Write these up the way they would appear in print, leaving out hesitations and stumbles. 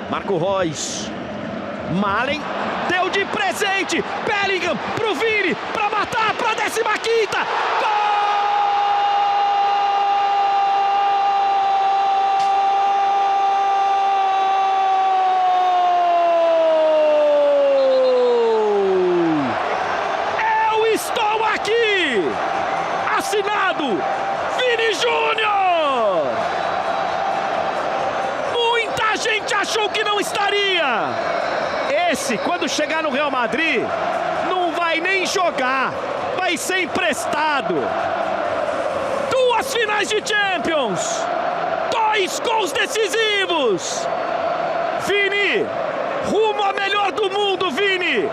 Marco Reus. Malen deu de presente. Bellingham pro Vini, pra matar, pra 15ª. Gol! Eu estou aqui! Assinado Vini Júnior! Muita gente achou que não estaria! Esse, quando chegar no Real Madrid, não vai nem jogar, vai ser emprestado. 2 finais de Champions, 2 gols decisivos. Vini, rumo a melhor do mundo, Vini.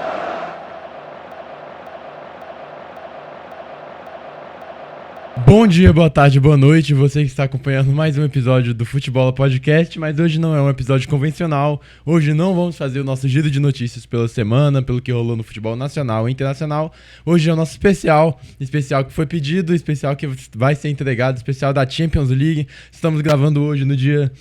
Bom dia, boa tarde, boa noite, você que está acompanhando mais um episódio do Futebola Podcast, mas hoje não é um episódio convencional, hoje não vamos fazer o nosso giro de notícias pela semana, pelo que rolou no futebol nacional e internacional, hoje é o nosso especial que foi pedido, especial que vai ser entregado, especial da Champions League, estamos gravando hoje no dia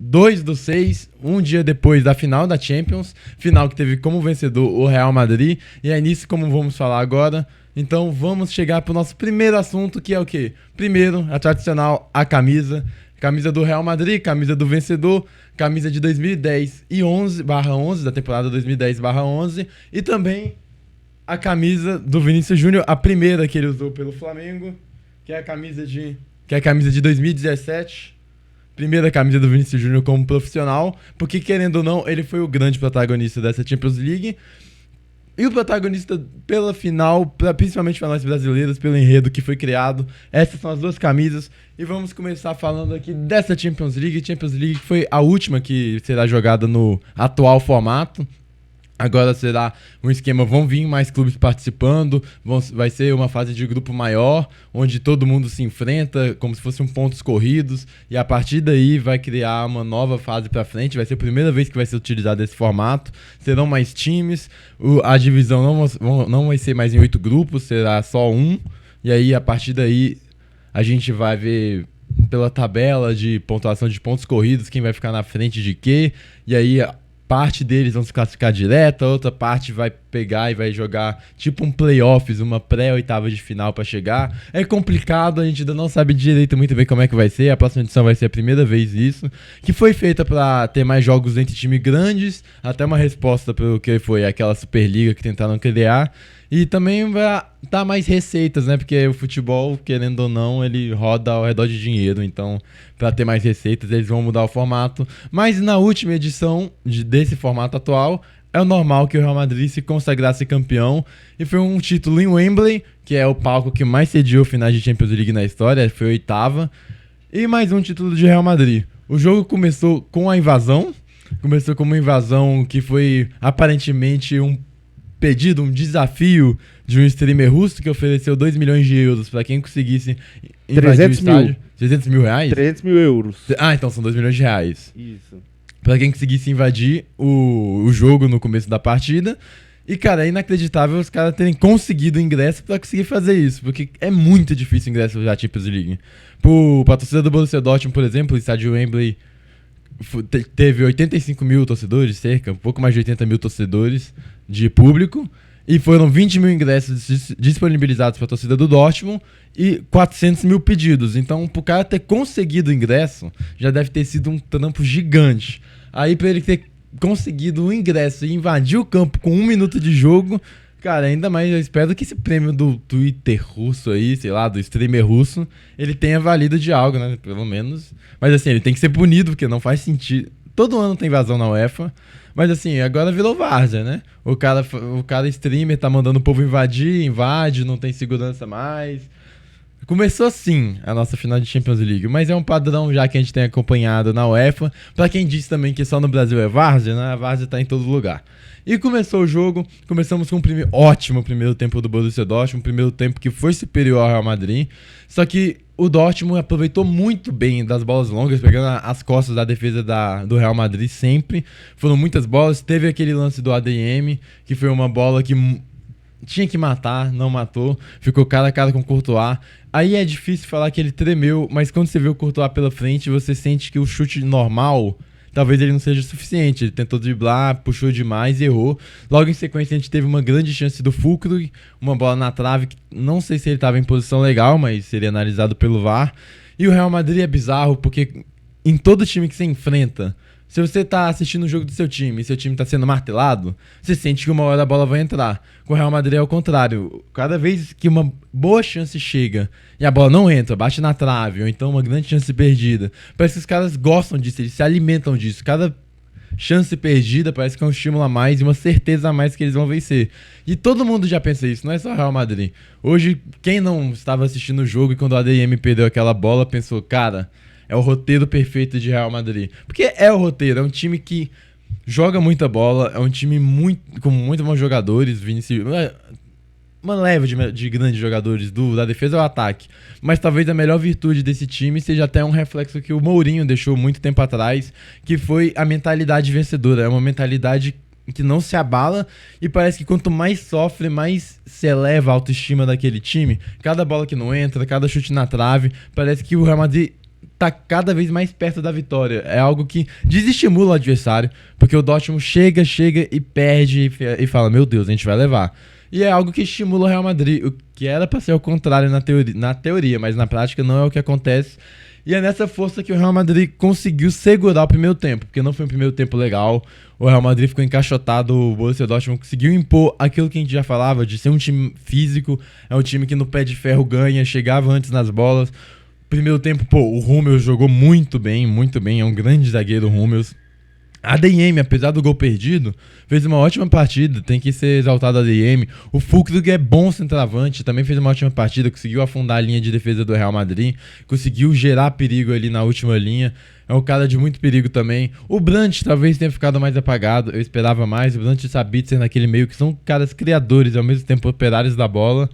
2/6, um dia depois da final da Champions, final que teve como vencedor o Real Madrid, e é nisso como vamos falar agora. Então vamos chegar para o nosso primeiro assunto, que é o quê? Primeiro, a tradicional, a camisa do Real Madrid, camisa do vencedor, camisa de 2010 e 11/11, da temporada 2010/11, e também a camisa do Vinícius Júnior, a primeira que ele usou pelo Flamengo, que é a camisa de 2017, primeira camisa do Vinícius Júnior como profissional, porque querendo ou não, ele foi o grande protagonista dessa Champions League. E o protagonista pela final, principalmente para nós brasileiros, pelo enredo que foi criado. Essas são as 2 camisas. E vamos começar falando aqui dessa Champions League. Champions League que foi a última que será jogada no atual formato. Agora será um esquema, vão vir mais clubes participando, vai ser uma fase de grupo maior, onde todo mundo se enfrenta como se fossem pontos corridos, e a partir daí vai criar uma nova fase para frente, vai ser a primeira vez que vai ser utilizado esse formato, serão mais times, a divisão não vai ser mais em 8 grupos, será só 1, e aí a partir daí a gente vai ver pela tabela de pontuação de pontos corridos, quem vai ficar na frente de quê, e aí parte deles vão se classificar direto, a outra parte vai pegar e vai jogar tipo um playoffs, uma pré-oitava de final para chegar. É complicado, a gente ainda não sabe direito muito bem como é que vai ser. A próxima edição vai ser a primeira vez isso, que foi feita para ter mais jogos entre times grandes, até uma resposta para o que foi aquela Superliga que tentaram criar. E também vai dar mais receitas, né? Porque o futebol, querendo ou não, ele roda ao redor de dinheiro. Então, para ter mais receitas, eles vão mudar o formato. Mas na última edição desse formato atual, é o normal que o Real Madrid se consagrasse campeão. E foi um título em Wembley, que é o palco que mais sediou finais de Champions League na história. Foi a 8ª. E mais um título de Real Madrid. O jogo começou com a invasão. Começou com uma invasão que foi aparentemente um desafio de um streamer russo que ofereceu 2 milhões de euros para quem conseguisse invadir o estádio. 300 mil reais? 300 mil euros. Ah, então são 2 milhões de reais. Isso. Para quem conseguisse invadir o jogo no começo da partida. E, cara, é inacreditável os caras terem conseguido ingresso para conseguir fazer isso, porque é muito difícil ingresso da Champions League. Pra torcida do Borussia Dortmund, por exemplo, o estádio Wembley teve 85 mil torcedores, cerca, um pouco mais de 80 mil torcedores de público, e foram 20 mil ingressos disponibilizados para a torcida do Dortmund e 400 mil pedidos. Então, pro cara ter conseguido o ingresso, já deve ter sido um trampo gigante. Aí, para ele ter conseguido o ingresso e invadir o campo com 1 minuto de jogo, cara, ainda mais eu espero que esse prêmio do Twitter russo aí, sei lá, do streamer russo, ele tenha valido de algo, né? Pelo menos. Mas assim, ele tem que ser punido, porque não faz sentido. Todo ano tem invasão na UEFA. Mas assim, agora virou várzea, né? O cara streamer tá mandando o povo invade, não tem segurança mais. Começou assim a nossa final de Champions League, mas é um padrão já que a gente tem acompanhado na UEFA. Pra quem disse também que só no Brasil é várzea, né? A várzea tá em todo lugar. E começou o jogo, começamos com um ótimo primeiro tempo do Borussia Dortmund, um primeiro tempo que foi superior ao Real Madrid, só que o Dortmund aproveitou muito bem das bolas longas, pegando as costas da defesa do Real Madrid sempre, foram muitas bolas, teve aquele lance do ADM, que foi uma bola que tinha que matar, não matou, ficou cara a cara com o Courtois. Aí é difícil falar que ele tremeu, mas quando você vê o Courtois pela frente, você sente que o chute normal talvez ele não seja suficiente. Ele tentou driblar, puxou demais e errou. Logo em sequência a gente teve uma grande chance do Füllkrug, uma bola na trave que não sei se ele estava em posição legal, mas seria analisado pelo VAR. E o Real Madrid é bizarro porque em todo time que você enfrenta, se você tá assistindo o jogo do seu time e seu time tá sendo martelado, você sente que uma hora a bola vai entrar. Com o Real Madrid é o contrário. Cada vez que uma boa chance chega e a bola não entra, bate na trave, ou então uma grande chance perdida, parece que os caras gostam disso, eles se alimentam disso. Cada chance perdida parece que é um estímulo a mais e uma certeza a mais que eles vão vencer. E todo mundo já pensa isso, não é só o Real Madrid. Hoje, quem não estava assistindo o jogo e quando o ADM perdeu aquela bola, pensou, cara, é o roteiro perfeito de Real Madrid. Porque é o roteiro, é um time que joga muita bola, é um time com muito bons jogadores, Vinícius, uma leva de grandes jogadores da defesa ao ataque. Mas talvez a melhor virtude desse time seja até um reflexo que o Mourinho deixou muito tempo atrás, que foi a mentalidade vencedora. É uma mentalidade que não se abala e parece que quanto mais sofre, mais se eleva a autoestima daquele time. Cada bola que não entra, cada chute na trave, parece que o Real Madrid tá cada vez mais perto da vitória. É algo que desestimula o adversário, porque o Dortmund chega e perde e fala, meu Deus, a gente vai levar. E é algo que estimula o Real Madrid, o que era para ser o contrário na teoria, mas na prática não é o que acontece. E é nessa força que o Real Madrid conseguiu segurar o primeiro tempo, porque não foi um primeiro tempo legal. O Real Madrid ficou encaixotado, o Borussia Dortmund conseguiu impor aquilo que a gente já falava, de ser um time físico, é um time que no pé de ferro ganha, chegava antes nas bolas. Primeiro tempo, o Hummels jogou muito bem, é um grande zagueiro o Hummels. A ADM, apesar do gol perdido, fez uma ótima partida, tem que ser exaltado a ADM. O Füllkrug é bom centroavante, também fez uma ótima partida, conseguiu afundar a linha de defesa do Real Madrid, conseguiu gerar perigo ali na última linha, é um cara de muito perigo também. O Brandt talvez tenha ficado mais apagado, eu esperava mais, o Brandt e o Sabitzer naquele meio, que são caras criadores, ao mesmo tempo operários da bola.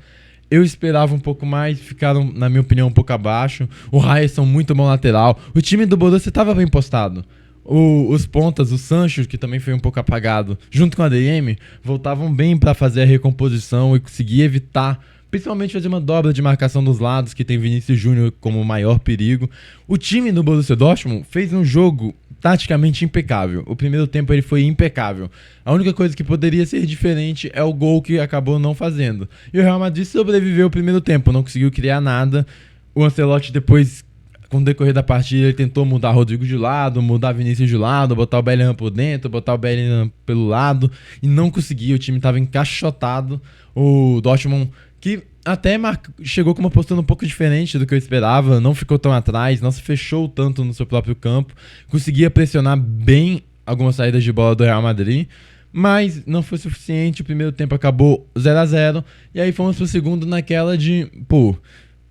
Eu esperava um pouco mais, ficaram, na minha opinião, um pouco abaixo. O Raesson muito bom lateral. O time do Borussia estava bem postado. Os pontas, o Sancho, que também foi um pouco apagado, junto com a ADM, voltavam bem para fazer a recomposição e conseguir evitar, principalmente fazer uma dobra de marcação dos lados, que tem Vinícius Júnior como o maior perigo. O time do Borussia Dortmund fez um jogo taticamente impecável. O primeiro tempo ele foi impecável. A única coisa que poderia ser diferente é o gol que acabou não fazendo. E o Real Madrid sobreviveu o primeiro tempo, não conseguiu criar nada. O Ancelotti depois, com o decorrer da partida, ele tentou mudar Rodrigo de lado, mudar Vinícius de lado, botar o Bellingham por dentro, botar o Bellingham pelo lado, e não conseguiu. O time estava encaixotado. O Dortmund, que até chegou com uma postura um pouco diferente do que eu esperava, não ficou tão atrás, não se fechou tanto no seu próprio campo, conseguia pressionar bem algumas saídas de bola do Real Madrid, mas não foi suficiente. O primeiro tempo acabou 0-0, e aí fomos pro segundo naquela de,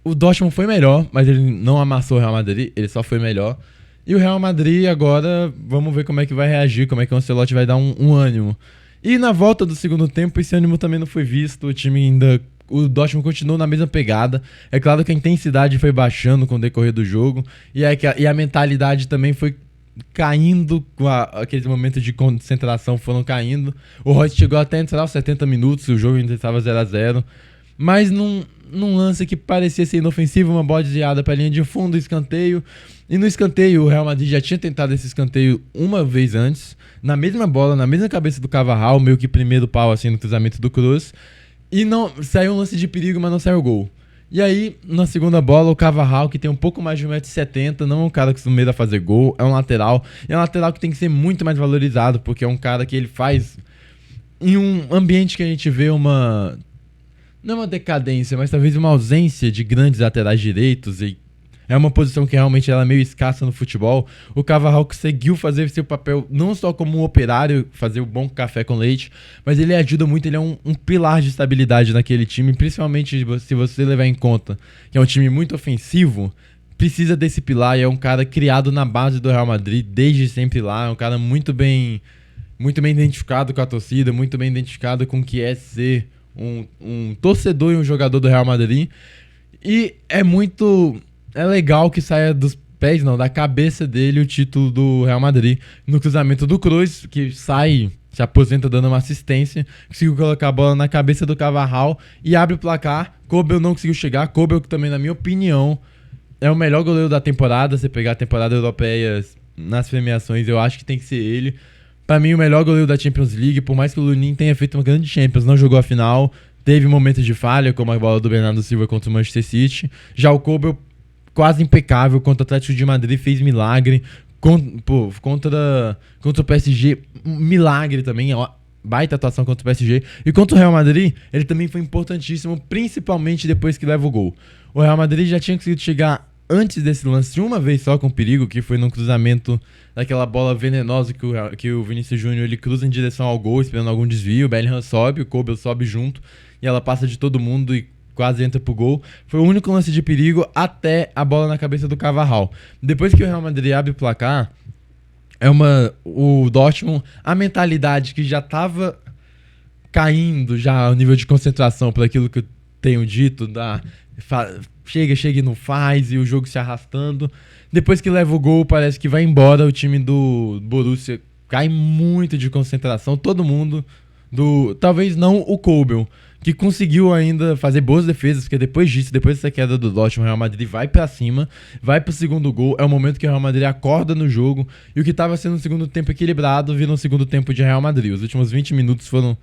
o Dortmund foi melhor, mas ele não amassou o Real Madrid, ele só foi melhor. E o Real Madrid agora, vamos ver como é que vai reagir, como é que o Ancelotti vai dar um ânimo. E na volta do segundo tempo, esse ânimo também não foi visto, o Dortmund continuou na mesma pegada. É claro que a intensidade foi baixando com o decorrer do jogo, e a mentalidade também foi caindo, aqueles momentos de concentração foram caindo. O Royce chegou até a entrar aos 70 minutos, o jogo ainda estava 0-0, mas num lance que parecia ser inofensivo, uma bola desviada para a linha de fundo, escanteio. E no escanteio, o Real Madrid já tinha tentado esse escanteio uma vez antes, na mesma bola, na mesma cabeça do Carvajal, meio que primeiro pau assim no cruzamento do Kroos. E não saiu um lance de perigo, mas não saiu gol. E aí, na segunda bola, o Carvajal, que tem um pouco mais de 1,70m, não é um cara acostumado a fazer gol, é um lateral. E é um lateral que tem que ser muito mais valorizado, porque é um cara que ele faz em um ambiente que a gente vê não é uma decadência, mas talvez uma ausência de grandes laterais direitos, e é uma posição que realmente ela é meio escassa no futebol. O Carvajal conseguiu fazer seu papel não só como um operário, fazer um bom café com leite, mas ele ajuda muito, ele é um pilar de estabilidade naquele time, principalmente se você levar em conta que é um time muito ofensivo, precisa desse pilar, e é um cara criado na base do Real Madrid, desde sempre lá, é um cara muito bem identificado com a torcida, muito bem identificado com o que é ser um torcedor e um jogador do Real Madrid. E é legal que saia dos pés, da cabeça dele o título do Real Madrid no cruzamento do Kroos, que se aposenta dando uma assistência, conseguiu colocar a bola na cabeça do Carvajal e abre o placar. Kobel não conseguiu chegar, Kobel que também, na minha opinião, é o melhor goleiro da temporada. Se pegar a temporada europeia, nas premiações, eu acho que tem que ser ele. Pra mim, o melhor goleiro da Champions League, por mais que o Lunin tenha feito uma grande Champions, não jogou a final, teve momentos de falha, como a bola do Bernardo Silva contra o Manchester City. Já o Kobel, quase impecável contra o Atlético de Madrid, fez milagre. Contra o PSG, milagre também, baita atuação contra o PSG. E contra o Real Madrid, ele também foi importantíssimo, principalmente depois que leva o gol. O Real Madrid já tinha conseguido chegar antes desse lance de uma vez só com perigo, que foi num cruzamento daquela bola venenosa que o Vinícius Júnior ele cruza em direção ao gol, esperando algum desvio. O Bellingham sobe, o Kobel sobe junto, e ela passa de todo mundo e quase entra pro gol. Foi o único lance de perigo até a bola na cabeça do Carvajal. Depois que o Real Madrid abre o placar, o Dortmund, a mentalidade que já tava caindo já ao nível de concentração por aquilo que eu tenho dito, chega e não faz, e o jogo se arrastando. Depois que leva o gol, parece que vai embora. O time do Borussia cai muito de concentração. Todo mundo, talvez não o Kobel, que conseguiu ainda fazer boas defesas, porque depois dessa queda do Dortmund, o Real Madrid vai pra cima, vai pro segundo gol. É o momento que o Real Madrid acorda no jogo, e o que tava sendo um segundo tempo equilibrado vira um segundo tempo de Real Madrid. Os últimos 20 minutos foram...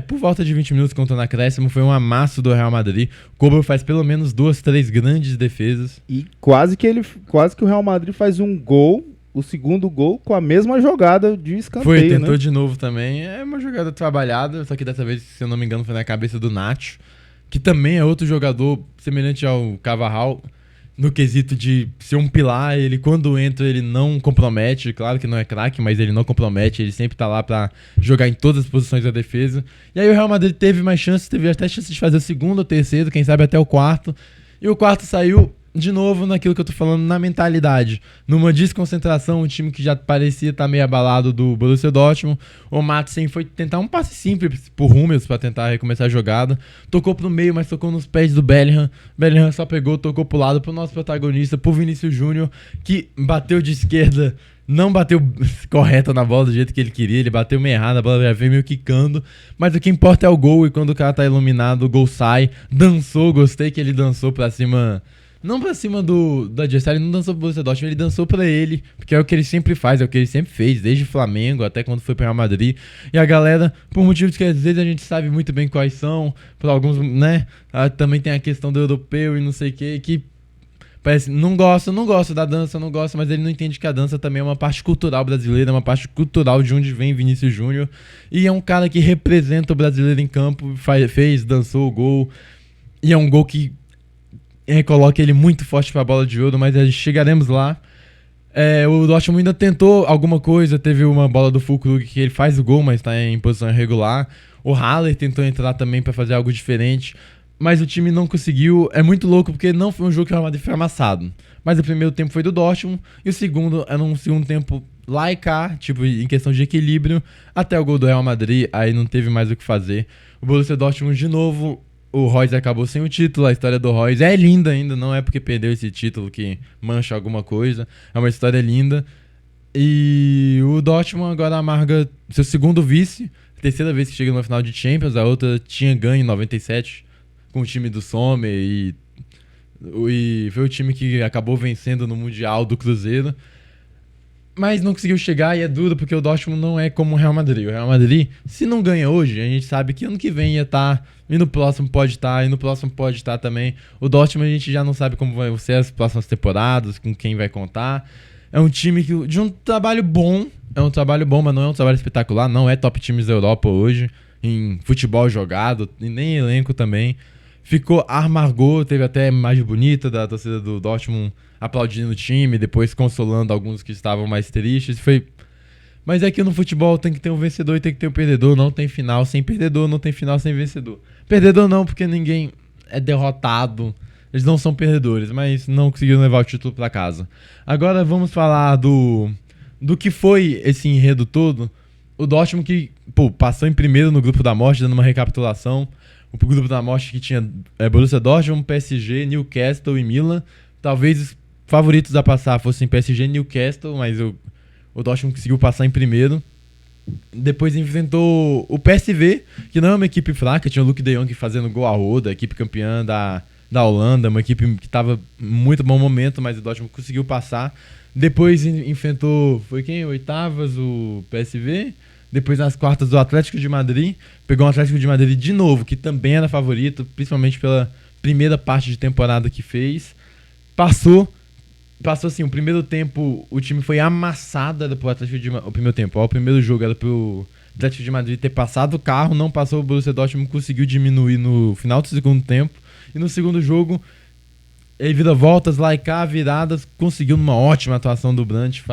por volta de 20 minutos contando acréscimo, foi um amasso do Real Madrid. O Kobel faz pelo menos 2-3 grandes defesas. E quase que o Real Madrid faz um gol, o segundo gol, com a mesma jogada de escanteio, tentou né? de novo também. É uma jogada trabalhada, só que dessa vez, se eu não me engano, foi na cabeça do Nacho, que também é outro jogador semelhante ao Carvajal, no quesito de ser um pilar. Ele, quando entra, ele não compromete. Claro que não é craque, mas ele não compromete. Ele sempre tá lá pra jogar em todas as posições da defesa. E aí o Real Madrid teve mais chances, teve até chance de fazer o segundo ou terceiro, quem sabe até o quarto. E o quarto saiu, de novo, naquilo que eu tô falando, na mentalidade. Numa desconcentração, um time que já parecia estar meio abalado do Borussia Dortmund. O Madsen foi tentar um passe simples pro Hummels pra tentar recomeçar a jogada. Tocou pro meio, mas tocou nos pés do Bellingham. Bellingham só pegou, tocou pro lado pro nosso protagonista, pro Vinícius Júnior, que bateu de esquerda, não bateu correta na bola do jeito que ele queria. Ele bateu meio errado, a bola já veio meio quicando. Mas o que importa é o gol, e quando o cara tá iluminado, o gol sai. Dançou, gostei que ele dançou pra cima... Não pra cima do adversário, ele não dançou pro Borussia Dortmund, ele dançou pra ele, porque é o que ele sempre faz, é o que ele sempre fez, desde Flamengo até quando foi pro Real Madrid. E a galera, por motivos que às vezes a gente sabe muito bem quais são, por alguns, né, também tem a questão do europeu e não sei o que parece, não gosto da dança, não gosto, mas ele não entende que a dança também é uma parte cultural brasileira, é uma parte cultural de onde vem Vinícius Júnior, e é um cara que representa o brasileiro em campo, dançou o gol, e é um gol que coloca ele muito forte pra bola de ouro, mas chegaremos lá. O Dortmund ainda tentou alguma coisa, teve uma bola do Füllkrug que ele faz o gol, mas tá em posição irregular. O Haller tentou entrar também pra fazer algo diferente, mas o time não conseguiu. É muito louco, porque não foi um jogo que o Real Madrid foi amassado. Mas o primeiro tempo foi do Dortmund, e o segundo era um segundo tempo lá e cá, tipo, em questão de equilíbrio, até o gol do Real Madrid, aí não teve mais o que fazer. O Borussia Dortmund de novo... O Reus acabou sem o título, a história do Reus é linda ainda, não é porque perdeu esse título que mancha alguma coisa, é uma história linda. E o Dortmund agora amarga seu segundo vice, terceira vez que chega na final de Champions, a outra tinha ganho em 97 com o time do Sommer e foi o time que acabou vencendo no Mundial do Cruzeiro. Mas não conseguiu chegar, e é duro porque o Dortmund não é como o Real Madrid. O Real Madrid, se não ganha hoje, a gente sabe que ano que vem ia estar, e no próximo pode estar, e no próximo pode estar também. O Dortmund a gente já não sabe como vai ser as próximas temporadas, com quem vai contar. É um time de um trabalho bom, mas não é um trabalho espetacular, não é top times da Europa hoje, em futebol jogado, e nem elenco também. Amargou, teve até a imagem bonita da torcida do Dortmund aplaudindo o time, depois consolando alguns que estavam mais tristes. Mas é que no futebol tem que ter um vencedor e tem que ter um perdedor. Não tem final sem perdedor, não tem final sem vencedor. Perdedor não, porque ninguém é derrotado. Eles não são perdedores, mas não conseguiram levar o título pra casa. Agora vamos falar do que foi esse enredo todo. O Dortmund que passou em primeiro no grupo da morte, dando uma recapitulação. O grupo da morte que tinha Borussia Dortmund, PSG, Newcastle e Milan. Talvez os favoritos a passar fossem PSG e Newcastle, mas o Dortmund conseguiu passar em primeiro. Depois enfrentou o PSV, que não é uma equipe fraca. Tinha o Luuk de Jong fazendo gol a roda, a equipe campeã da da Holanda, uma equipe que estava em muito bom momento, mas o Dortmund conseguiu passar. Depois enfrentou, foi quem? Oitavas, o PSV. Depois nas quartas, o Atlético de Madrid. Pegou o Atlético de Madrid de novo, que também era favorito, principalmente pela primeira parte de temporada que fez. Passou assim, o primeiro tempo o time foi amassado pro Atlético de Madrid. O primeiro tempo, o primeiro jogo era pro Atlético de Madrid ter passado o carro, não passou, o Borussia Dortmund conseguiu diminuir no final do segundo tempo. E no segundo jogo, ele vira voltas lá e cá, viradas, conseguiu numa ótima atuação do Brandt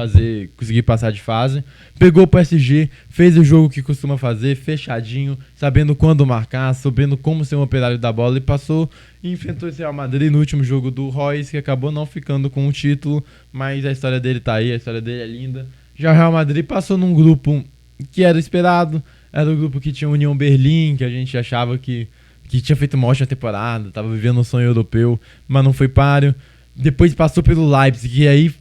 conseguir passar de fase. Pegou o PSG, fez o jogo que costuma fazer, fechadinho, sabendo quando marcar, sabendo como ser um operário da bola, e passou e enfrentou esse Real Madrid no último jogo do Royce, que acabou não ficando com o título, mas a história dele tá aí, a história dele é linda. Já o Real Madrid passou num grupo que era esperado, era o grupo que tinha União Berlim, que a gente achava que tinha feito uma ótima temporada, tava vivendo um sonho europeu, mas não foi páreo. Depois passou pelo Leipzig, e aí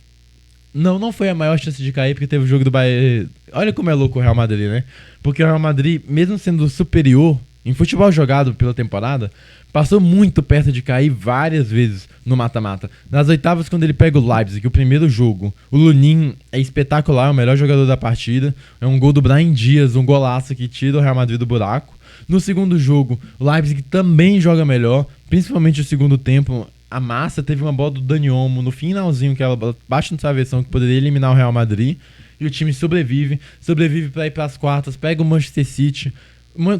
não foi a maior chance de cair, porque teve o jogo do Bayern. Olha como é louco o Real Madrid, né? Porque o Real Madrid, mesmo sendo superior em futebol jogado pela temporada, passou muito perto de cair várias vezes no mata-mata. Nas oitavas, quando ele pega o Leipzig, o primeiro jogo, o Lunin é espetacular, é o melhor jogador da partida. É um gol do Brahim Dias, um golaço que tira o Real Madrid do buraco. No segundo jogo, o Leipzig também joga melhor, principalmente o segundo tempo. A massa teve uma bola do Dani Olmo no finalzinho, que ela bate no travessão, que poderia eliminar o Real Madrid. E o time sobrevive para ir para as quartas, pega o Manchester City.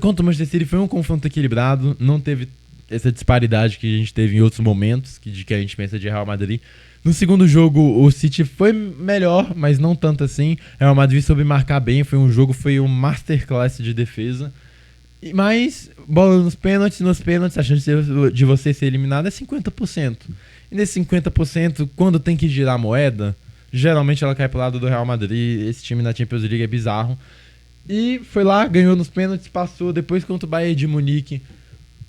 Contra o Manchester City foi um confronto equilibrado, não teve essa disparidade que a gente teve em outros momentos, que a gente pensa de Real Madrid. No segundo jogo, o City foi melhor, mas não tanto assim. O Real Madrid soube marcar bem, foi um masterclass de defesa. Mas, bola nos pênaltis, a chance de você ser eliminado é 50%. E nesse 50%, quando tem que girar a moeda, geralmente ela cai pro lado do Real Madrid. Esse time na Champions League é bizarro. E foi lá, ganhou nos pênaltis, passou. Depois contra o Bayern de Munique.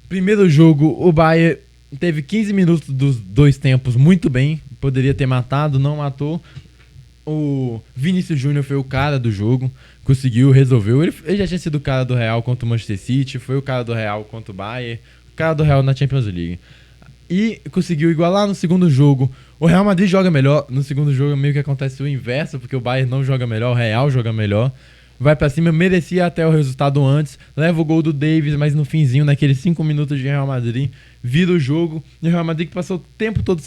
Primeiro jogo, o Bayern teve 15 minutos dos dois tempos muito bem. Poderia ter matado, não matou. O Vinícius Júnior foi o cara do jogo, conseguiu, resolveu. Ele já tinha sido o cara do Real contra o Manchester City, foi o cara do Real contra o Bayern, o cara do Real na Champions League. E conseguiu igualar no segundo jogo. O Real Madrid joga melhor, no segundo jogo meio que acontece o inverso, porque o Bayern não joga melhor, o Real joga melhor. Vai pra cima, merecia até o resultado antes, leva o gol do Davies, mas no finzinho, naqueles 5 minutos de Real Madrid, vira o jogo. E o Real Madrid que passou o tempo todo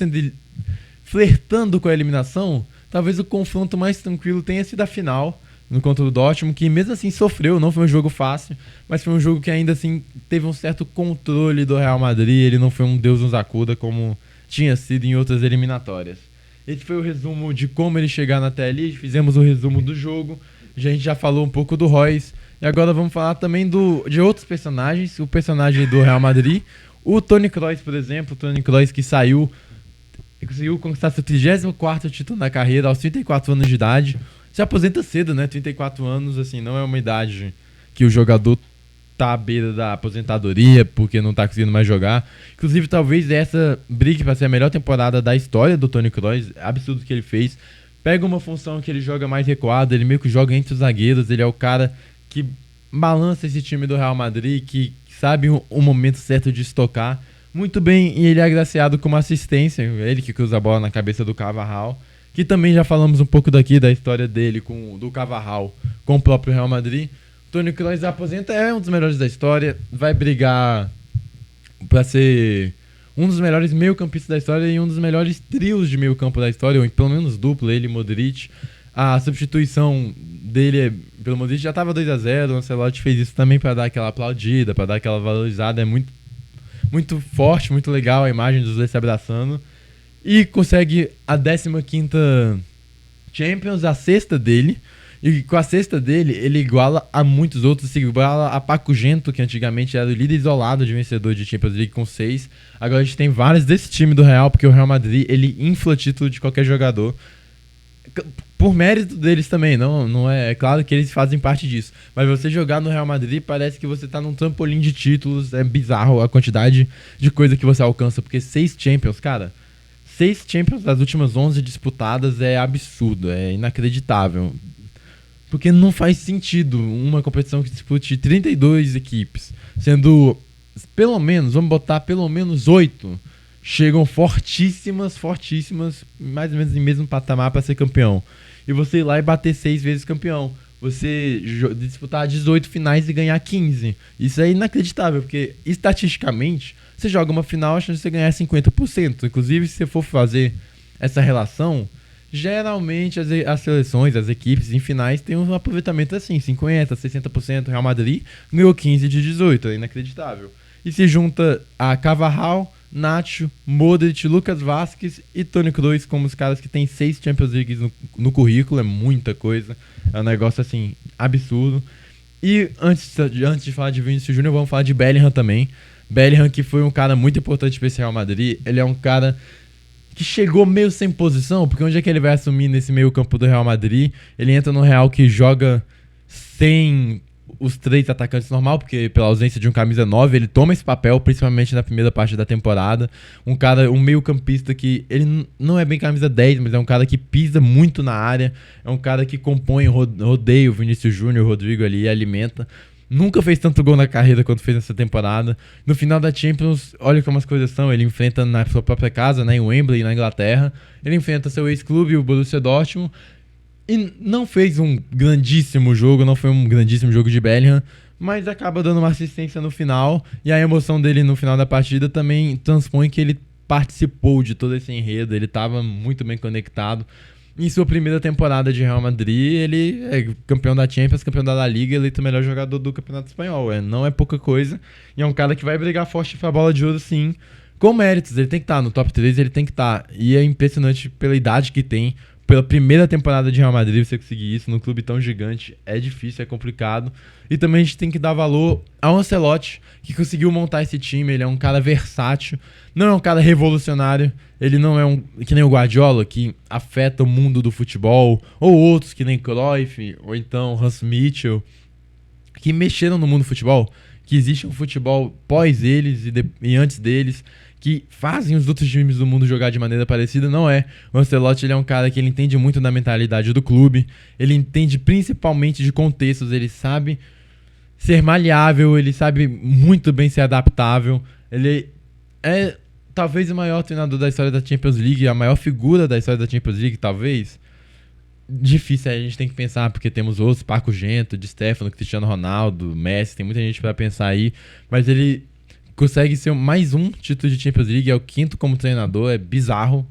flertando com a eliminação. Talvez o confronto mais tranquilo tenha sido a final contra o Dortmund, que mesmo assim sofreu, não foi um jogo fácil, mas foi um jogo que ainda assim teve um certo controle do Real Madrid. Ele não foi um Deus nos acuda como tinha sido em outras eliminatórias. Esse foi o resumo de como ele chegar até ali, fizemos o resumo do jogo, a gente já falou um pouco do Royce, e agora vamos falar também de outros personagens, o personagem do Real Madrid, o Toni Kroos, por exemplo, o Toni Kroos que saiu e conseguiu conquistar seu 34º título na carreira aos 34 anos de idade. Se aposenta cedo, né? 34 anos, assim, não é uma idade que o jogador tá à beira da aposentadoria porque não tá conseguindo mais jogar. Inclusive, talvez essa brigue para ser a melhor temporada da história do Toni Kroos. Absurdo que ele fez. Pega uma função que ele joga mais recuado, ele meio que joga entre os zagueiros, ele é o cara que balança esse time do Real Madrid, que sabe o momento certo de estocar. Muito bem, e ele é agraciado com uma assistência, ele que cruza a bola na cabeça do Carvajal, que também já falamos um pouco daqui da história dele, do Carvajal com o próprio Real Madrid. O Toni Kroos aposenta, é um dos melhores da história, vai brigar para ser um dos melhores meio-campistas da história e um dos melhores trios de meio-campo da história, ou pelo menos duplo, ele e Modric. A substituição dele pelo Modric já estava 2-0, o Ancelotti fez isso também para dar aquela aplaudida, para dar aquela valorizada, é muito forte, muito legal a imagem dos dois se abraçando. E consegue a 15ª Champions, a sexta dele. E com a sexta dele, ele iguala a muitos outros. Se iguala a Paco Gento, que antigamente era o líder isolado de vencedor de Champions League com 6. Agora a gente tem vários desse time do Real, porque o Real Madrid, ele infla o título de qualquer jogador. Por mérito deles também, não é claro que eles fazem parte disso. Mas você jogar no Real Madrid parece que você tá num trampolim de títulos. É bizarro a quantidade de coisa que você alcança, porque 6 Champions, cara. 6 Champions das últimas 11 disputadas é absurdo, é inacreditável. Porque não faz sentido uma competição que dispute 32 equipes, sendo pelo menos, vamos botar pelo menos 8 chegam fortíssimas, mais ou menos em mesmo patamar para ser campeão. E você ir lá e bater 6 vezes campeão. Você disputar 18 finais e ganhar 15. Isso é inacreditável, porque estatisticamente, você joga uma final, a chance de você ganhar é 50%. Inclusive, se você for fazer essa relação, geralmente as seleções, as equipes em finais têm um aproveitamento assim, 50%, 60%. Real Madrid ganhou 15 de 18, é inacreditável. E se junta a Carvajal, Nacho, Modric, Lucas Vázquez e Toni Kroos como os caras que têm 6 Champions Leagues no currículo, é muita coisa, é um negócio assim, absurdo. E antes de falar de Vinícius Júnior, vamos falar de Bellingham também. Bellingham, que foi um cara muito importante para esse Real Madrid, ele é um cara que chegou meio sem posição, porque onde é que ele vai assumir nesse meio campo do Real Madrid? Ele entra no Real que joga sem os 3 atacantes normal, porque pela ausência de um camisa 9, ele toma esse papel, principalmente na primeira parte da temporada. Um meio campista que ele não é bem camisa 10, mas é um cara que pisa muito na área, é um cara que compõe, rodeia o Vinícius Júnior, o Rodrigo ali, e alimenta. Nunca fez tanto gol na carreira quanto fez nessa temporada. No final da Champions, olha como as coisas são, ele enfrenta na sua própria casa, né, em Wembley, na Inglaterra, ele enfrenta seu ex-clube, o Borussia Dortmund, e não fez um grandíssimo jogo, não foi um grandíssimo jogo de Bellingham, mas acaba dando uma assistência no final, e a emoção dele no final da partida também transpõe que ele participou de todo esse enredo, ele estava muito bem conectado. Em sua primeira temporada de Real Madrid, ele é campeão da Champions, campeão da La Liga, eleito o melhor jogador do Campeonato Espanhol. Não é pouca coisa, e é um cara que vai brigar forte pra bola de ouro, sim, com méritos. Ele tem que estar no top 3, ele tem que estar, e é impressionante pela idade que tem. Pela primeira temporada de Real Madrid, você conseguir isso num clube tão gigante é difícil, é complicado. E também a gente tem que dar valor ao Ancelotti, que conseguiu montar esse time. Ele é um cara versátil, não é um cara revolucionário. Ele não é que nem o Guardiola, que afeta o mundo do futebol, ou outros que nem Cruyff, ou então Hans Mitchell, que mexeram no mundo do futebol, que existe um futebol pós eles e antes deles, que fazem os outros times do mundo jogar de maneira parecida. Não é. O Ancelotti, ele é um cara que ele entende muito da mentalidade do clube, ele entende principalmente de contextos, ele sabe ser maleável, ele sabe muito bem ser adaptável, ele é talvez o maior treinador da história da Champions League, a maior figura da história da Champions League, talvez. Difícil, a gente tem que pensar, porque temos outros, Paco Gento, Di Stefano, Cristiano Ronaldo, Messi, tem muita gente pra pensar aí, mas ele consegue ser mais um título de Champions League, é o 5º como treinador, é bizarro.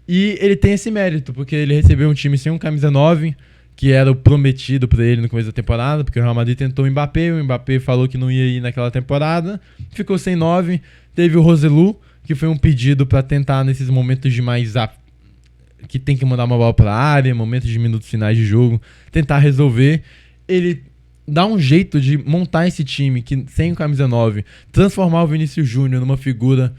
E ele tem esse mérito, porque ele recebeu um time sem um camisa 9, que era o prometido pra ele no começo da temporada, porque o Real Madrid tentou o Mbappé falou que não ia ir naquela temporada, ficou sem 9, teve o Roselu, que foi um pedido pra tentar nesses momentos de que tem que mandar uma bola pra área, momentos de minutos finais de jogo, tentar resolver. Ele dá um jeito de montar esse time que sem o camisa 9, transformar o Vinícius Júnior numa figura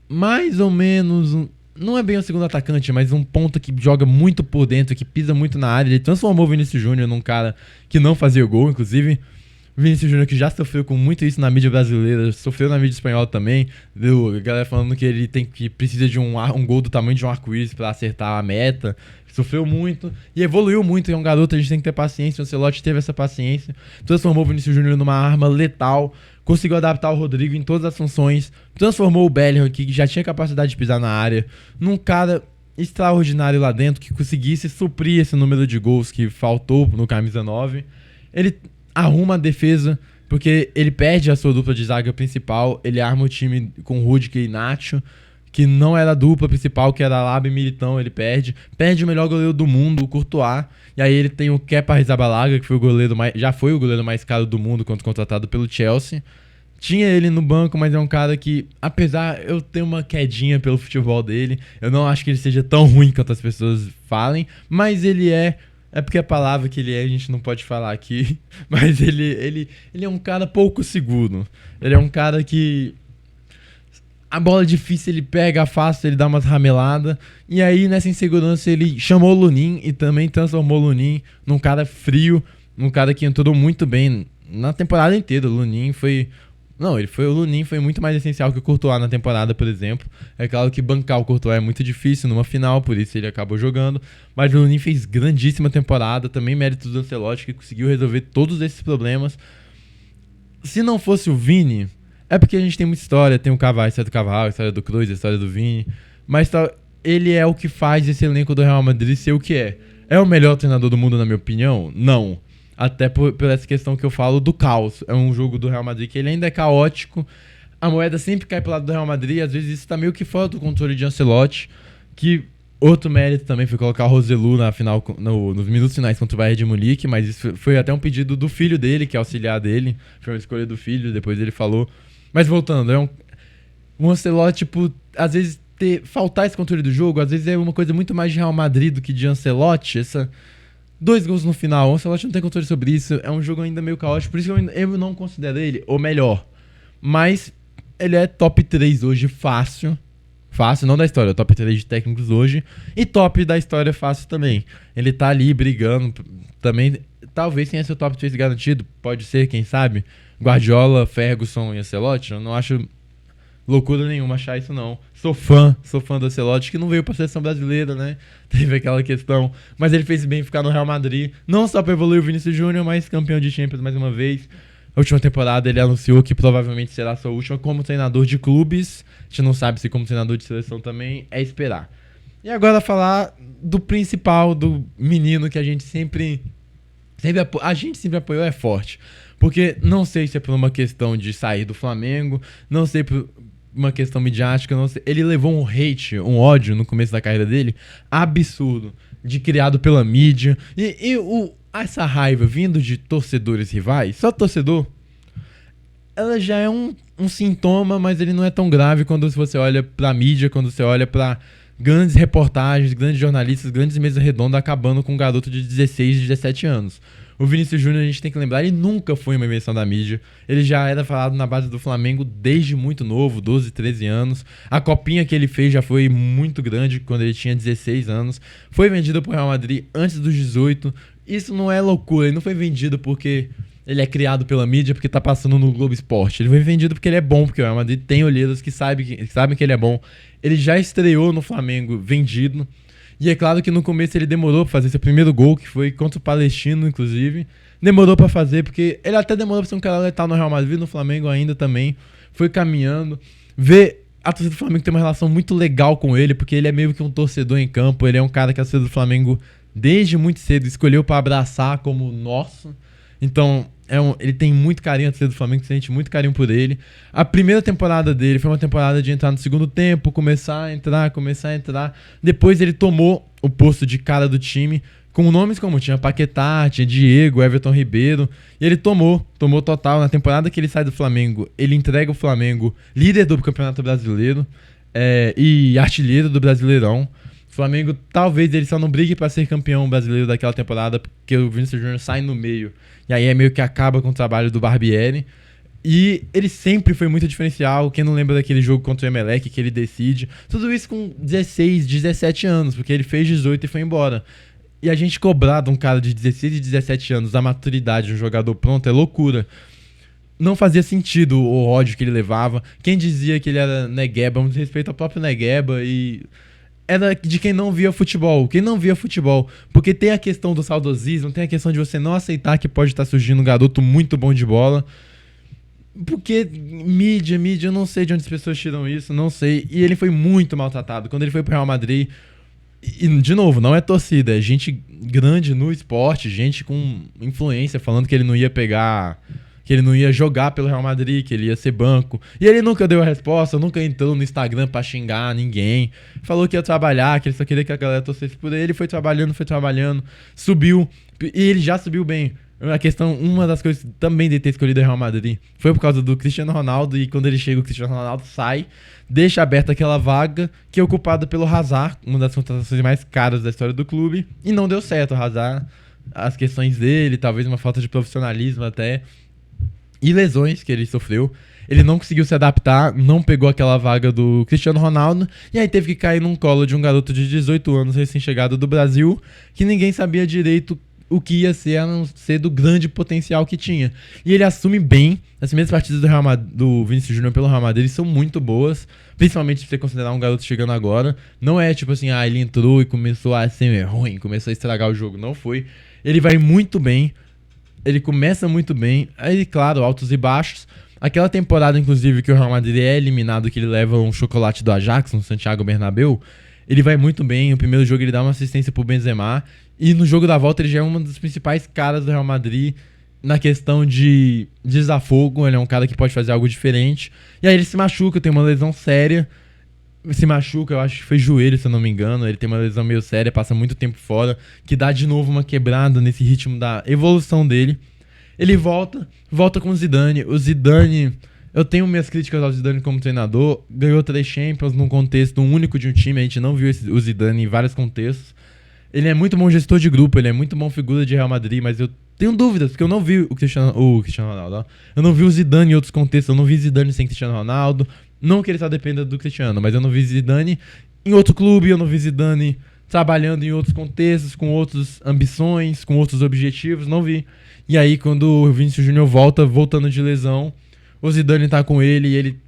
mais ou menos, não é bem um segundo atacante, mas um ponta que joga muito por dentro, que pisa muito na área. Ele transformou o Vinícius Júnior num cara que não fazia gol, inclusive o Vinícius Júnior, que já sofreu com muito isso na mídia brasileira, sofreu na mídia espanhola também, a galera falando que ele precisa de um gol do tamanho de um arco-íris pra acertar a meta. Sofreu muito e evoluiu muito. É um garoto, a gente tem que ter paciência. O Ancelotti teve essa paciência, transformou o Vinícius Júnior numa arma letal, conseguiu adaptar o Rodrigo em todas as funções, transformou o Bellingham, que já tinha capacidade de pisar na área, num cara extraordinário lá dentro, que conseguisse suprir esse número de gols que faltou no camisa 9. Ele arruma a defesa, porque ele perde a sua dupla de zaga principal, ele arma o time com Rudiger e Nacho, que não era a dupla principal, que era Alaba e Militão. Ele perde o melhor goleiro do mundo, o Courtois, e aí ele tem o Kepa Arrizabalaga, que foi já foi o goleiro mais caro do mundo quando contratado pelo Chelsea. Tinha ele no banco, mas é um cara que, apesar eu ter uma quedinha pelo futebol dele, eu não acho que ele seja tão ruim quanto as pessoas falem, mas ele é porque a palavra que ele é a gente não pode falar aqui, mas ele é um cara pouco seguro. Ele é um cara que a bola é difícil, ele pega fácil, ele dá umas rameladas. E aí, nessa insegurança, ele chamou o Lunin e também transformou o Lunin num cara frio, num cara que entrou muito bem na temporada inteira. O Lunin foi muito mais essencial que o Courtois na temporada, por exemplo. É claro que bancar o Courtois é muito difícil numa final, por isso ele acabou jogando. Mas o Lunin fez grandíssima temporada, também méritos do Ancelotti, que conseguiu resolver todos esses problemas. Se não fosse o Vini, É porque a gente tem muita história, tem o Cavalo, a história do Cavalo, a história do Cruz, a história do Vini, mas ele é o que faz esse elenco do Real Madrid ser o que é. É o melhor treinador do mundo, na minha opinião? Não. Até por essa questão que eu falo do caos. É um jogo do Real Madrid que ele ainda é caótico, a moeda sempre cai pro lado do Real Madrid, e às vezes isso tá meio que fora do controle de Ancelotti, que outro mérito também foi colocar o Roselu na final, nos minutos finais contra o Bayern de Munique, mas isso foi até um pedido do filho dele, que é auxiliar dele, foi uma escolha do filho, depois ele falou. Mas voltando, um Ancelotti, tipo, às vezes faltar esse controle do jogo, às vezes é uma coisa muito mais de Real Madrid do que de Ancelotti, 2 gols no final, o Ancelotti não tem controle sobre isso, é um jogo ainda meio caótico, por isso que eu não considero ele o melhor, mas ele é top 3 hoje fácil, não da história, top 3 de técnicos hoje, e top da história fácil também. Ele tá ali brigando, também, talvez tenha seu top 3 garantido, pode ser, quem sabe, Guardiola, Ferguson e Ancelotti. Eu não acho loucura nenhuma achar isso, não. Sou fã do Ancelotti, que não veio pra seleção brasileira, né? Teve aquela questão, mas ele fez bem ficar no Real Madrid, não só pra evoluir o Vinícius Júnior, mas campeão de Champions mais uma vez. A última temporada ele anunciou que provavelmente será a sua última como treinador de clubes. A gente não sabe se como treinador de seleção também, é esperar. E agora falar do principal, do menino que a gente sempre apoiou, é forte. Porque não sei se é por uma questão de sair do Flamengo, não sei por uma questão midiática, não sei. Ele levou um hate, um ódio no começo da carreira dele, absurdo, criado pela mídia. Essa raiva vindo de torcedores rivais, só torcedor, ela já é um sintoma, mas ele não é tão grave quando você olha pra mídia, quando você olha pra grandes reportagens, grandes jornalistas, grandes mesas redondas acabando com um garoto de 16, 17 anos. O Vinícius Júnior, a gente tem que lembrar, ele nunca foi uma invenção da mídia. Ele já era falado na base do Flamengo desde muito novo, 12, 13 anos. A copinha que ele fez já foi muito grande quando ele tinha 16 anos. Foi vendido pro Real Madrid antes dos 18. Isso não é loucura, ele não foi vendido porque ele é criado pela mídia, porque tá passando no Globo Esporte. Ele foi vendido porque ele é bom, porque o Real Madrid tem olheiros que sabem que ele é bom. Ele já estreou no Flamengo vendido. E é claro que no começo ele demorou pra fazer seu primeiro gol, que foi contra o Palestino, inclusive. Demorou pra fazer, porque ele até demorou pra ser um cara letal no Real Madrid, no Flamengo ainda também. Foi caminhando. A torcida do Flamengo tem uma relação muito legal com ele, porque ele é meio que um torcedor em campo. Ele é um cara que a torcida do Flamengo, desde muito cedo, escolheu pra abraçar como nosso. Então, ele tem muito carinho, a torcida do Flamengo sente muito carinho por ele. A primeira temporada dele foi uma temporada de entrar no segundo tempo, começar a entrar. Depois ele tomou o posto de cara do time, com nomes como tinha Paquetá, tinha Diego, Everton Ribeiro. E ele tomou total. Na temporada que ele sai do Flamengo, ele entrega o Flamengo líder do Campeonato Brasileiro e artilheiro do Brasileirão. O Flamengo, talvez ele só não brigue pra ser campeão brasileiro daquela temporada, porque o Vinícius Júnior sai no meio. E aí é meio que acaba com o trabalho do Barbieri. E ele sempre foi muito diferencial. Quem não lembra daquele jogo contra o Emelec, que ele decide. Tudo isso com 16, 17 anos, porque ele fez 18 e foi embora. E a gente cobrar de um cara de 16 e 17 anos a maturidade de um jogador pronto é loucura. Não fazia sentido o ódio que ele levava. Quem dizia que ele era Negueba, um desrespeito ao próprio Negueba, e era de quem não via futebol. Porque tem a questão do saudosismo, tem a questão de você não aceitar que pode estar surgindo um garoto muito bom de bola. Porque mídia, eu não sei de onde as pessoas tiram isso, não sei. E ele foi muito maltratado. Quando ele foi pro Real Madrid, e de novo, não é torcida, é gente grande no esporte, gente com influência falando que ele não ia jogar pelo Real Madrid, que ele ia ser banco. E ele nunca deu a resposta, nunca entrou no Instagram pra xingar ninguém. Falou que ia trabalhar, que ele só queria que a galera torcesse por ele. Foi trabalhando, subiu. E ele já subiu bem. Uma das coisas também de ter escolhido o Real Madrid foi por causa do Cristiano Ronaldo. E quando ele chega, o Cristiano Ronaldo sai, deixa aberta aquela vaga que é ocupada pelo Hazard, uma das contratações mais caras da história do clube. E não deu certo o Hazard. As questões dele, talvez uma falta de profissionalismo até, e lesões que ele sofreu. Ele não conseguiu se adaptar, não pegou aquela vaga do Cristiano Ronaldo, e aí teve que cair num colo de um garoto de 18 anos recém-chegado do Brasil, que ninguém sabia direito o que ia ser, a não ser do grande potencial que tinha. E ele assume bem. As primeiras partidas do Vinícius Júnior pelo Real Madrid são muito boas, principalmente se você considerar um garoto chegando agora. Não é tipo assim, ele entrou e começou a ser ruim, começou a estragar o jogo. Não foi. Ele vai muito bem. Ele começa muito bem. Aí, claro, altos e baixos. Aquela temporada, inclusive, que o Real Madrid é eliminado, que ele leva um chocolate do Ajax no Santiago Bernabéu, ele vai muito bem. O primeiro jogo ele dá uma assistência pro Benzema, e no jogo da volta ele já é um dos principais caras do Real Madrid na questão de desafogo. Ele é um cara que pode fazer algo diferente. E aí ele se machuca, tem uma lesão séria. Se machuca, eu acho que foi joelho, se eu não me engano. Ele tem uma lesão meio séria, passa muito tempo fora, que dá de novo uma quebrada nesse ritmo da evolução dele. Ele volta com o Zidane. O Zidane, eu tenho minhas críticas ao Zidane como treinador. Ganhou 3 Champions num contexto único de um time. A gente não viu o Zidane em vários contextos. Ele é muito bom gestor de grupo, ele é muito bom figura de Real Madrid, mas eu tenho dúvidas, porque eu não vi o Cristiano Ronaldo. Ó. Eu não vi o Zidane em outros contextos, eu não vi Zidane sem Cristiano Ronaldo. Não que ele só dependa do Cristiano, mas eu não vi Zidane em outro clube, eu não vi Zidane trabalhando em outros contextos, com outras ambições, com outros objetivos, não vi. E aí, quando o Vinícius Júnior voltando de lesão, o Zidane tá com ele e ele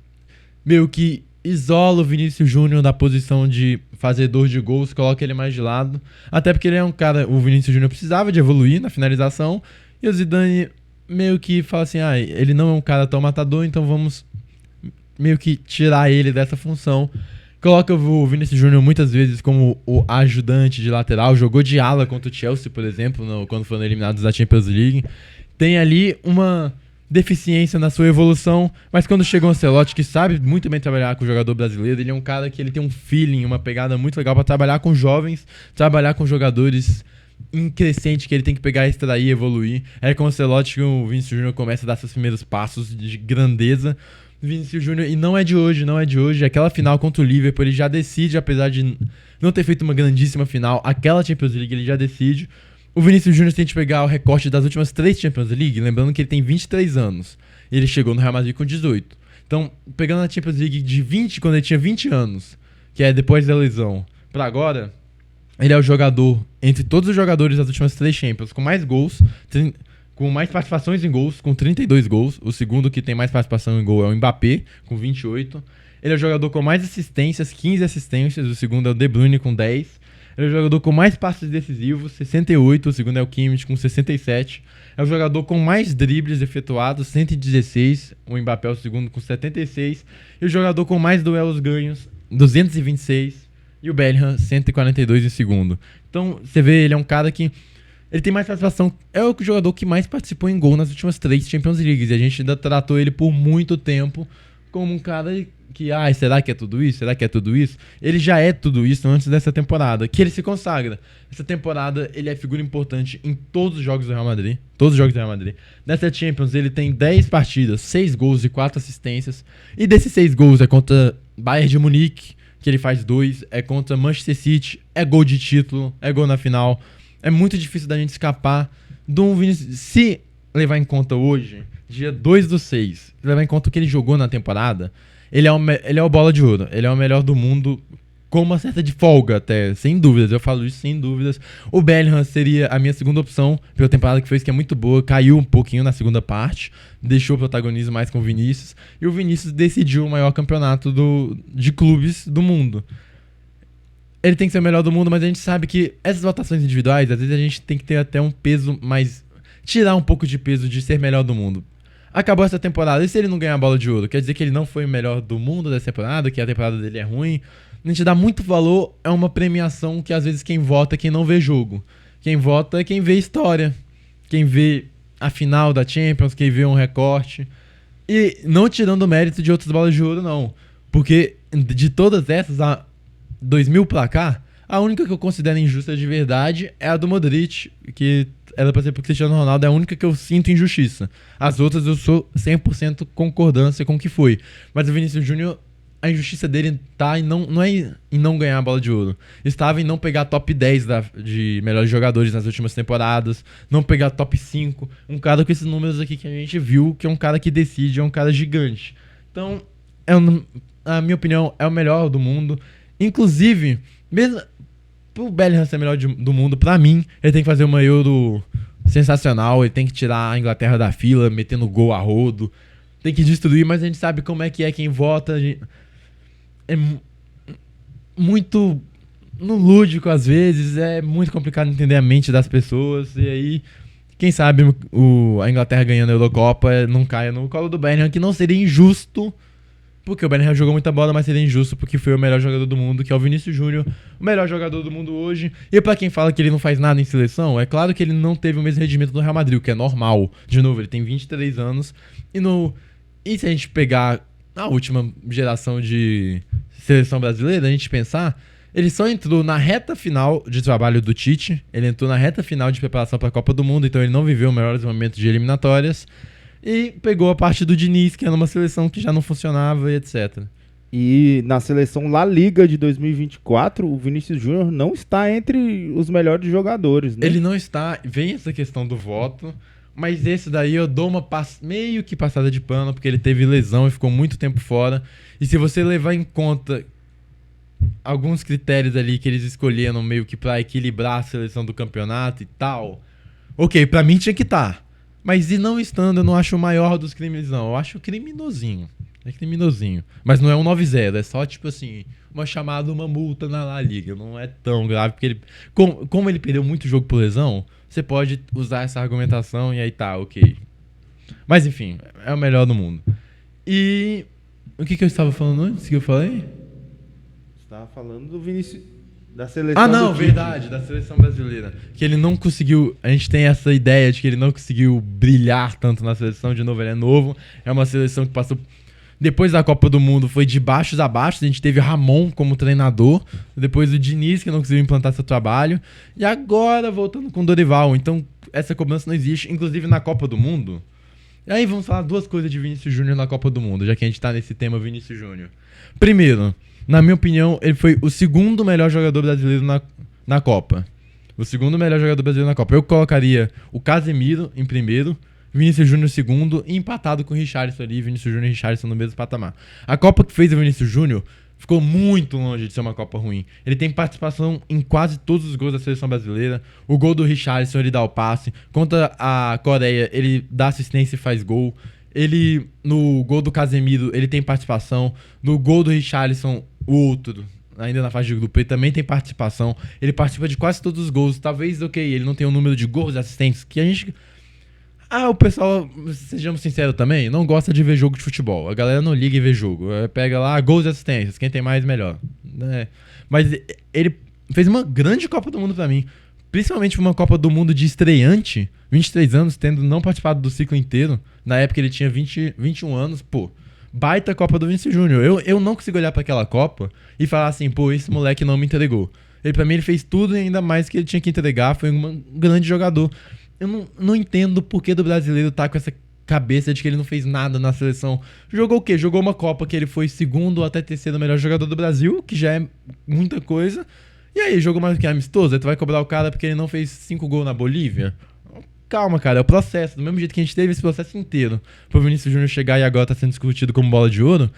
meio que isola o Vinícius Júnior da posição de fazedor de gols, coloca ele mais de lado. Até porque ele é um cara, o Vinícius Júnior precisava de evoluir na finalização, e o Zidane meio que fala assim, ele não é um cara tão matador, então vamos meio que tirar ele dessa função. Coloca o Vinícius Júnior muitas vezes como o ajudante de lateral, jogou de ala contra o Chelsea, por exemplo, quando foram eliminados da Champions League. Tem ali uma deficiência na sua evolução, mas quando chega o Ancelotti, que sabe muito bem trabalhar com o jogador brasileiro, ele é um cara que ele tem um feeling, uma pegada muito legal para trabalhar com jovens, trabalhar com jogadores em crescente, que ele tem que pegar, extrair, evoluir. É com o Ancelotti que o Vinícius Júnior começa a dar seus primeiros passos de grandeza. Vinícius Júnior, e não é de hoje, aquela final contra o Liverpool, ele já decide, apesar de não ter feito uma grandíssima final, aquela Champions League ele já decide. O Vinícius Júnior tem que pegar o recorte das últimas 3 Champions League, lembrando que ele tem 23 anos, ele chegou no Real Madrid com 18. Então, pegando a Champions League de 20, quando ele tinha 20 anos, que é depois da lesão, pra agora, ele é o jogador, entre todos os jogadores das últimas 3 Champions, com mais gols, com mais participações em gols, com 32 gols. O segundo que tem mais participação em gol é o Mbappé, com 28. Ele é o jogador com mais assistências, 15 assistências. O segundo é o De Bruyne, com 10. Ele é o jogador com mais passes decisivos, 68. O segundo é o Kimmich, com 67. É o jogador com mais dribles efetuados, 116. O Mbappé é o segundo, com 76. E o jogador com mais duelos ganhos, 226. E o Bellingham, 142 em segundo. Então, você vê, ele é um cara que ele tem mais participação, é o jogador que mais participou em gol nas últimas 3 Champions Leagues. E a gente ainda tratou ele por muito tempo como um cara que, será que é tudo isso? Será que é tudo isso? Ele já é tudo isso antes dessa temporada, que ele se consagra. Essa temporada ele é figura importante em todos os jogos do Real Madrid. Todos os jogos do Real Madrid. Nessa Champions ele tem 10 partidas, 6 gols e 4 assistências. E desses 6 gols é contra Bayern de Munique, que ele faz 2. É contra Manchester City, é gol de título, é gol na final. É muito difícil da gente escapar de um Vinícius. Se levar em conta hoje, dia 2/6, levar em conta o que ele jogou na temporada, ele é o bola de ouro. Ele é o melhor do mundo com uma certa de folga até, sem dúvidas. Eu falo isso sem dúvidas. O Bellingham seria a minha segunda opção pela temporada que fez, que é muito boa. Caiu um pouquinho na segunda parte, deixou o protagonismo mais com o Vinícius. E o Vinícius decidiu o maior campeonato de clubes do mundo. Ele tem que ser o melhor do mundo, mas a gente sabe que essas votações individuais, às vezes a gente tem que ter até um peso mais... tirar um pouco de peso de ser melhor do mundo. Acabou essa temporada, e se ele não ganhar a bola de ouro? Quer dizer que ele não foi o melhor do mundo dessa temporada, que a temporada dele é ruim? A gente dá muito valor a uma premiação que às vezes quem vota é quem não vê jogo. Quem vota é quem vê história. Quem vê a final da Champions, quem vê um recorte. E não tirando o mérito de outras bolas de ouro, não. Porque de todas essas... 2000 pra cá, a única que eu considero injusta de verdade é a do Modric, que era pra ser pro Cristiano Ronaldo, é a única que eu sinto injustiça. As outras eu sou 100% concordância com o que foi. Mas o Vinícius Júnior, a injustiça dele tá não é em não ganhar a bola de ouro. Estava em não pegar top 10 de melhores jogadores nas últimas temporadas, não pegar top 5. Um cara com esses números aqui que a gente viu, que é um cara que decide, é um cara gigante. Então, na minha opinião, é o melhor do mundo. Inclusive, mesmo pro Bellingham ser o melhor do mundo, pra mim, ele tem que fazer uma Euro sensacional, ele tem que tirar a Inglaterra da fila, metendo gol a rodo, tem que destruir, mas a gente sabe como é que é quem vota. É muito no lúdico às vezes, é muito complicado entender a mente das pessoas, e aí quem sabe a Inglaterra ganhando a Eurocopa não caia no colo do Bellingham, que não seria injusto, porque o Bellingham jogou muita bola, mas seria injusto porque foi o melhor jogador do mundo, que é o Vinícius Júnior, o melhor jogador do mundo hoje. E pra quem fala que ele não faz nada em seleção, é claro que ele não teve o mesmo rendimento do Real Madrid, o que é normal. De novo, ele tem 23 anos. E se a gente pegar a última geração de seleção brasileira, a gente pensar, ele só entrou na reta final de trabalho do Tite, ele entrou na reta final de preparação para a Copa do Mundo, então ele não viveu os melhores momentos de eliminatórias, e pegou a parte do Diniz, que era uma seleção que já não funcionava e etc. E na seleção La Liga de 2024, o Vinícius Júnior não está entre os melhores jogadores, né? Ele não está, vem essa questão do voto, mas esse daí eu dou uma meio que passada de pano, porque ele teve lesão e ficou muito tempo fora, e se você levar em conta alguns critérios ali que eles escolheram meio que pra equilibrar a seleção do campeonato e tal, ok, pra mim tinha que estar. Mas e não estando, eu não acho o maior dos crimes, não. Eu acho criminosinho. É criminosinho. Mas não é um 9-0, é só tipo assim, uma chamada, uma multa na La Liga. Não é tão grave, porque ele, como ele perdeu muito jogo por lesão, você pode usar essa argumentação e aí tá, ok. Mas enfim, é o melhor do mundo. E o que eu estava falando antes que eu falei? Estava falando do Vinícius, da seleção. Ah, não, verdade, da seleção brasileira. Que ele não conseguiu. A gente tem essa ideia de que ele não conseguiu brilhar tanto na seleção. De novo, ele é novo. É uma seleção que passou. Depois da Copa do Mundo foi de baixos a baixos. A gente teve Ramon como treinador. Depois o Diniz, que não conseguiu implantar seu trabalho. E agora voltando com o Dorival. Então, essa cobrança não existe. Inclusive na Copa do Mundo. E aí vamos falar duas coisas de Vinícius Júnior na Copa do Mundo, já que a gente tá nesse tema Vinícius Júnior. Primeiro, na minha opinião, ele foi o segundo melhor jogador brasileiro na Copa. O segundo melhor jogador brasileiro na Copa. Eu colocaria o Casemiro em primeiro, Vinícius Júnior em segundo, e empatado com o Richarlison ali, Vinícius Júnior e Richarlison no mesmo patamar. A Copa que fez o Vinícius Júnior ficou muito longe de ser uma Copa ruim. Ele tem participação em quase todos os gols da seleção brasileira. O gol do Richarlison, ele dá o passe. Contra a Coreia, ele dá assistência e faz gol. Ele, no gol do Casemiro, ele tem participação. No gol do Richarlison, o outro, ainda na fase de grupo, ele também tem participação. Ele participa de quase todos os gols. Talvez, ok, ele não tenha o número de gols e assistentes que a gente... o pessoal, sejamos sinceros também, não gosta de ver jogo de futebol. A galera não liga e vê jogo. Pega lá, gols e assistências. Quem tem mais, melhor. Mas ele fez uma grande Copa do Mundo pra mim. Principalmente uma Copa do Mundo de estreante. 23 anos, tendo não participado do ciclo inteiro. Na época ele tinha 21 anos. Pô, baita Copa do Vinícius Júnior. Eu não consigo olhar pra aquela Copa e falar assim, pô, esse moleque não me entregou. Pra mim ele fez tudo e ainda mais que ele tinha que entregar. Foi um grande jogador. Eu não entendo por que do brasileiro tá com essa cabeça de que ele não fez nada na seleção. Jogou o quê? Jogou uma Copa que ele foi segundo ou até terceiro melhor jogador do Brasil, que já é muita coisa. E aí, jogou mais que amistoso? Aí tu vai cobrar o cara porque ele não fez 5 gols na Bolívia? Calma, cara, é o processo. Do mesmo jeito que a gente teve esse processo inteiro pro Vinícius Júnior chegar e agora tá sendo discutido como bola de ouro,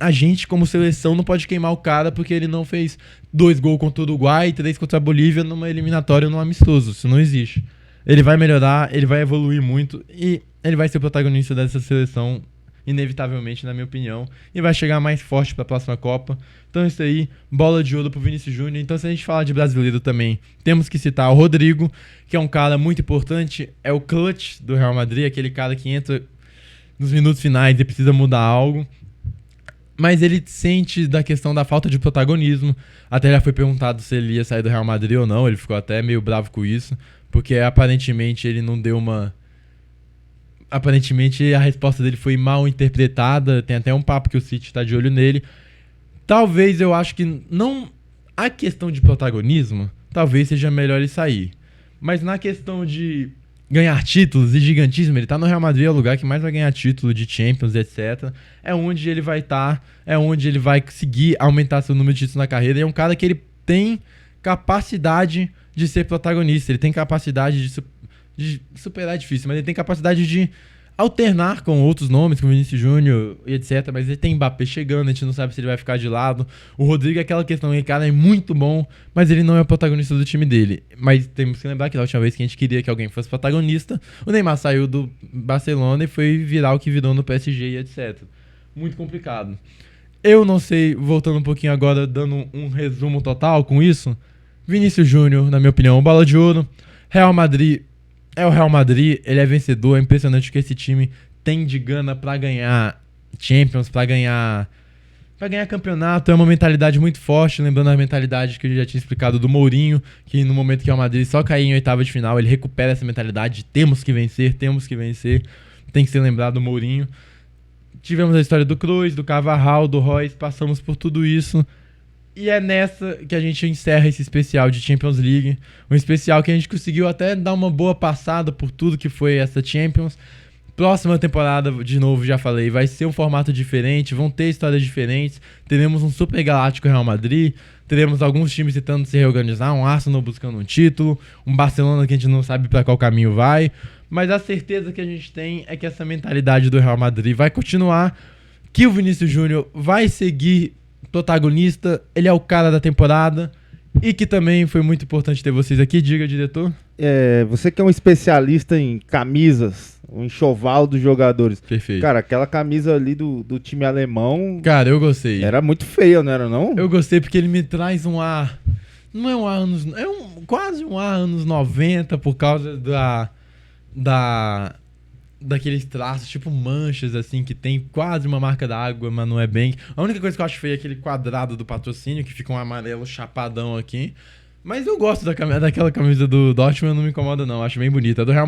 a gente, como seleção, não pode queimar o cara porque ele não fez 2 gols contra o Uruguai e 3 contra a Bolívia numa eliminatória ou num amistoso. Isso não existe. Ele vai melhorar, ele vai evoluir muito e ele vai ser o protagonista dessa seleção, inevitavelmente, na minha opinião, e vai chegar mais forte para a próxima Copa. Então isso aí, bola de ouro pro Vinícius Júnior. Então se a gente falar de brasileiro também, temos que citar o Rodrigo, que é um cara muito importante, é o clutch do Real Madrid, aquele cara que entra nos minutos finais e precisa mudar algo. Mas ele sente da questão da falta de protagonismo. Até já foi perguntado se ele ia sair do Real Madrid ou não, ele ficou até meio bravo com isso, porque aparentemente ele não deu uma... Aparentemente a resposta dele foi mal interpretada. Tem até um papo que o City tá de olho nele. Talvez eu acho que não... A questão de protagonismo, talvez seja melhor ele sair. Mas na questão de ganhar títulos e gigantismo, ele tá no Real Madrid, é o lugar que mais vai ganhar título de Champions, etc. É onde ele vai estar, é onde ele vai conseguir aumentar seu número de títulos na carreira. E é um cara que ele tem capacidade de ser protagonista. Ele tem capacidade de superar, é difícil, mas ele tem capacidade de alternar com outros nomes, como Vinícius Júnior e etc. Mas ele tem Mbappé chegando, a gente não sabe se ele vai ficar de lado. O Rodrigo é aquela questão, ele cara é muito bom, mas ele não é o protagonista do time dele. Mas temos que lembrar que da última vez que a gente queria que alguém fosse protagonista, o Neymar saiu do Barcelona e foi virar o que virou no PSG e etc. Muito complicado. Eu não sei, voltando um pouquinho agora, dando um resumo total com isso, Vinícius Júnior, na minha opinião, bola de ouro. Real Madrid é o Real Madrid, ele é vencedor, é impressionante o que esse time tem de gana pra ganhar Champions, pra ganhar campeonato. É uma mentalidade muito forte, lembrando a mentalidade que eu já tinha explicado do Mourinho, que no momento que o Real Madrid só cair em oitava de final, ele recupera essa mentalidade de temos que vencer, tem que ser lembrado do Mourinho. Tivemos a história do Cruz, do Carvajal, do Royce, passamos por tudo isso. E é nessa que a gente encerra esse especial de Champions League. Um especial que a gente conseguiu até dar uma boa passada por tudo que foi essa Champions. Próxima temporada, de novo, já falei, vai ser um formato diferente, vão ter histórias diferentes. Teremos um super galáctico Real Madrid, teremos alguns times tentando se reorganizar, um Arsenal buscando um título, um Barcelona que a gente não sabe para qual caminho vai. Mas a certeza que a gente tem é que essa mentalidade do Real Madrid vai continuar, que o Vinícius Júnior vai seguir protagonista, ele é o cara da temporada e que também foi muito importante ter vocês aqui. Diga, diretor. Você que é um especialista em camisas, um enxoval dos jogadores. Perfeito. Cara, aquela camisa ali do time alemão... Cara, eu gostei. Era muito feia, não era não? Eu gostei porque ele me traz um ar... Não é um ar anos... quase um ar anos 90 por causa daqueles traços, tipo manchas, assim, que tem quase uma marca d'água, mas não é bem. A única coisa que eu acho feia é aquele quadrado do patrocínio, que fica um amarelo chapadão aqui. Mas eu gosto daquela camisa do Dortmund, não me incomoda não, acho bem bonita. A do Real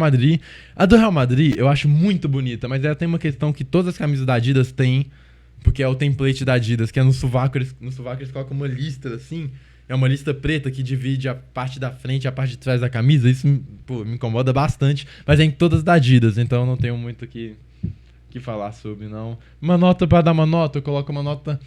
Madrid, eu acho muito bonita, mas ela tem uma questão que todas as camisas da Adidas têm, porque é o template da Adidas, que é no sovaco eles colocam uma lista assim, é uma lista preta que divide a parte da frente e a parte de trás da camisa. Isso me incomoda bastante, mas é em todas da Adidas, então eu não tenho muito o que falar sobre, não. Uma nota pra dar uma nota, eu coloco uma nota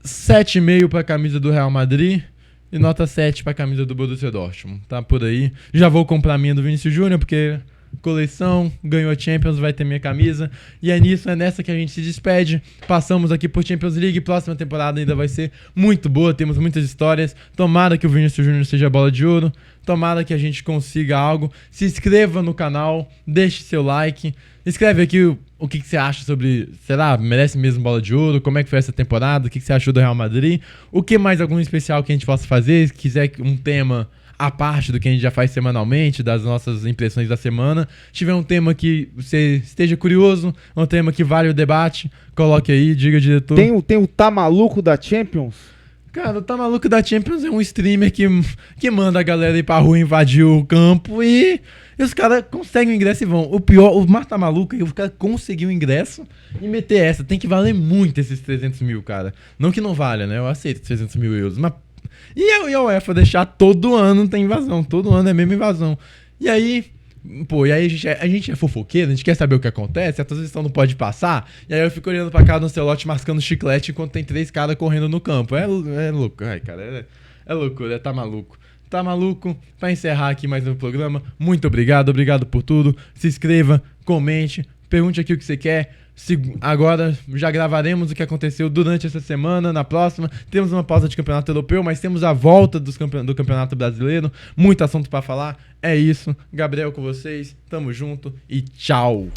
7,5 pra camisa do Real Madrid e nota 7 pra camisa do Borussia Dortmund. Tá por aí. Já vou comprar a minha do Vinícius Júnior, porque coleção, ganhou a Champions, vai ter minha camisa. E é nessa que a gente se despede. Passamos aqui por Champions League. Próxima temporada ainda vai ser muito boa, temos muitas histórias. Tomara que o Vinícius Júnior seja a bola de ouro. Tomara que a gente consiga algo. Se inscreva no canal, deixe seu like. Escreve aqui o que você acha sobre, será, merece mesmo bola de ouro? Como é que foi essa temporada? O que você achou do Real Madrid? O que mais algum especial que a gente possa fazer? Se quiser um tema a parte do que a gente já faz semanalmente, das nossas impressões da semana. Se tiver um tema que você esteja curioso, um tema que vale o debate, coloque aí, diga, diretor. Tem o Tá Maluco da Champions? Cara, o Tá Maluco da Champions é um streamer que manda a galera ir pra rua invadir o campo e os caras conseguem o ingresso e vão. O pior, o Mar Tá Maluco é que o cara conseguiu o ingresso e meter essa. Tem que valer muito esses 300 mil, cara. Não que não valha, né? Eu aceito 300 mil euros, mas... E a UEFA deixar todo ano tem invasão, todo ano é mesmo invasão. E aí, a gente é fofoqueiro, a gente quer saber o que acontece, a transição não pode passar, e aí eu fico olhando pra cara do Ancelotti mascando chiclete enquanto tem 3 caras correndo no campo. É louco, ai cara, é loucura, tá maluco. Tá maluco? Pra encerrar aqui mais um programa, muito obrigado por tudo, se inscreva, comente, pergunte aqui o que você quer. Agora já gravaremos o que aconteceu durante essa semana. Na próxima temos uma pausa de campeonato europeu, mas temos a volta do campeonato brasileiro. Muito assunto pra falar. É isso, Gabriel com vocês, tamo junto e tchau.